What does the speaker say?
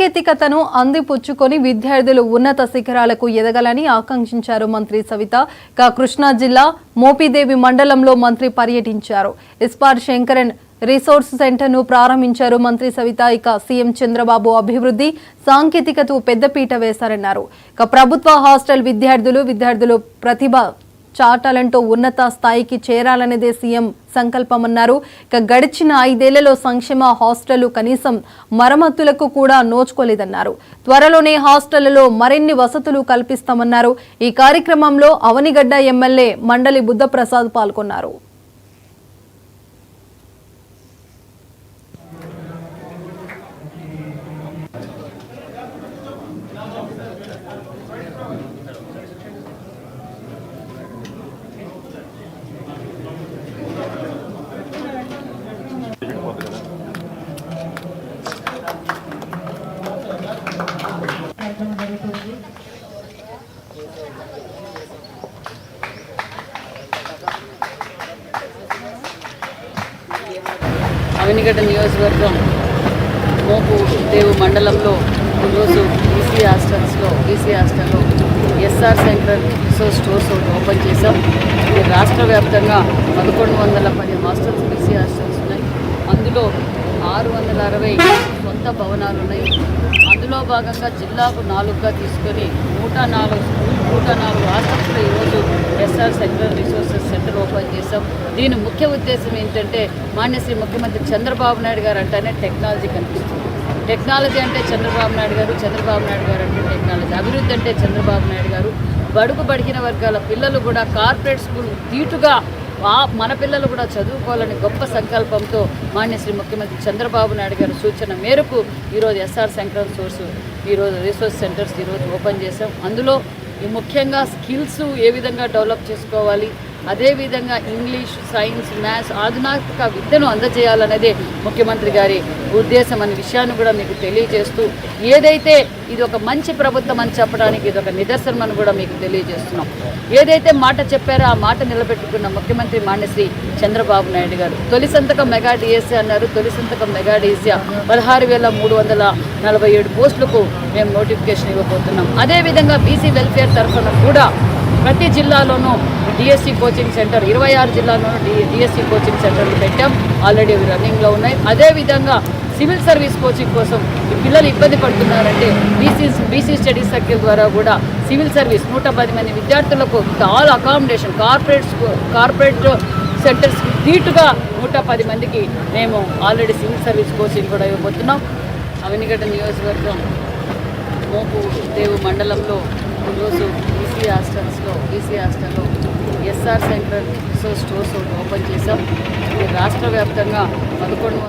సాంకేతికతను అందిపుచ్చుకొని విద్యార్థులు ఉన్నత శిఖరాలకు ఎదగాలని ఆకాంక్షించారు మంత్రి సవిత. కృష్ణా జిల్లా మోపిదేవి మండలంలో మంత్రి పర్యటించారు. ఇస్పార్ శంకరన్ రిసోర్స్ సెంటర్ను ప్రారంభించారు మంత్రి సవిత. సీఎం చంద్రబాబు అభివృద్ధి సాంకేతికతకు పెద్దపీట వేశారన్నారు. ప్రభుత్వ హాస్టల్ విద్యార్థులు ప్రతిభ చాటాలంటూ ఉన్నత స్థాయికి చేరాలనేదే సీఎం సంకల్పమన్నారు. గడిచిన 5 ఏళ్లలో సంక్షేమ హాస్టళ్లు కనీసం మరమ్మతులకు కూడా నోచుకోలేదన్నారు. త్వరలోనే హాస్టళ్లలో మరిన్ని వసతులు కల్పిస్తామన్నారు. ఈ కార్యక్రమంలో అవనిగడ్డ ఎమ్మెల్యే మండలి బుద్ధప్రసాద్ పాల్గొన్నారు. అవనిగడ్డ నియోజకవర్గం మోపుదేవి మండలంలో ఈరోజు బీసీ హాస్టల్లో ఎస్ఆర్ శంకరన్ రిసోర్స్ స్టోర్స్ ఒకటి ఓపెన్ చేశాం. ఇది రాష్ట్ర వ్యాప్తంగా 1110 హాస్టల్స్ బీసీ హాస్టల్స్ ఉన్నాయి. అందులో 660 సొంత భవనాలు ఉన్నాయి. అందులో భాగంగా జిల్లాకు 4గా తీసుకొని 104 హాస్టల్స్లో ఈరోజు SR Sankaran resources centre open చేశాం. దీని ముఖ్య ఉద్దేశం ఏంటంటే మాన్యశ్రీ ముఖ్యమంత్రి చంద్రబాబు నాయుడు గారు అంటేనే టెక్నాలజీ కనిపిస్తుంది. టెక్నాలజీ అంటే చంద్రబాబు నాయుడు గారు అంటే టెక్నాలజీ, అభివృద్ధి అంటే చంద్రబాబు నాయుడు గారు. బడిగిన వర్గాల పిల్లలు కూడా కార్పొరేట్ స్కూల్ ధీటుగా మన పిల్లలు కూడా చదువుకోవాలని గొప్ప సంకల్పంతో మాన్యశ్రీ ముఖ్యమంత్రి చంద్రబాబు నాయుడు గారి సూచన మేరకు ఈరోజు ఎస్ఆర్ శంకరన్ రిసోర్స్ సెంటర్స్ ఈరోజు ఓపెన్ చేసాం. అందులో ముఖ్యంగా స్కిల్స్ ఏ విధంగా డెవలప్ చేసుకోవాలి, అదేవిధంగా ఇంగ్లీష్, సైన్స్, మ్యాథ్స్ ఆధునిక విద్యను అందజేయాలనేదే ముఖ్యమంత్రి గారి ఉద్దేశం అనే విషయాన్ని కూడా మీకు తెలియజేస్తూ, ఏదైతే ఇది ఒక మంచి ప్రభుత్వం అని చెప్పడానికి ఇది ఒక నిదర్శనం అని కూడా మీకు తెలియజేస్తున్నాం. ఏదైతే మాట చెప్పారో ఆ మాట నిలబెట్టుకున్న ముఖ్యమంత్రి మాన్యశ్రీ చంద్రబాబు నాయుడు గారు తొలి సంతకం మెగా డిఎస్సీ అన్నారు. తొలి సంతకం మెగా డిఎస్సీ 16,347 పోస్టులకు మేము నోటిఫికేషన్ ఇవ్వబోతున్నాం. అదేవిధంగా బీసీ వెల్ఫేర్ తరఫున కూడా ప్రతి జిల్లాలోనూ డిఎస్సి కోచింగ్ సెంటర్ 26 జిల్లాలోనూ డిఎస్సి కోచింగ్ సెంటర్లు పెట్టాం. ఆల్రెడీ అవి రన్నింగ్లో ఉన్నాయి. అదేవిధంగా సివిల్ సర్వీస్ కోచింగ్ కోసం ఈ పిల్లలు ఇబ్బంది పడుతున్నారంటే బీసీ స్టడీ సర్కిల్ ద్వారా కూడా సివిల్ సర్వీస్ 110 మంది విద్యార్థులకు ఆల్ అకామిడేషన్ కార్పొరేట్ సెంటర్స్ ధీటుగా 110 మందికి మేము ఆల్రెడీ సివిల్ సర్వీస్ కోచింగ్ కూడా ఇవ్వబోతున్నాం. అవనిగడ్డ నియోజకవర్గం మోపుదేవి మండలంలో ఈరోజు బీసీ హాస్టల్లో ఎస్ఆర్ శంకరన్ రిసోర్స్ స్టోర్స్ ఒకటి ఓపెన్ చేశాం. ఇది రాష్ట్ర వ్యాప్తంగా 1100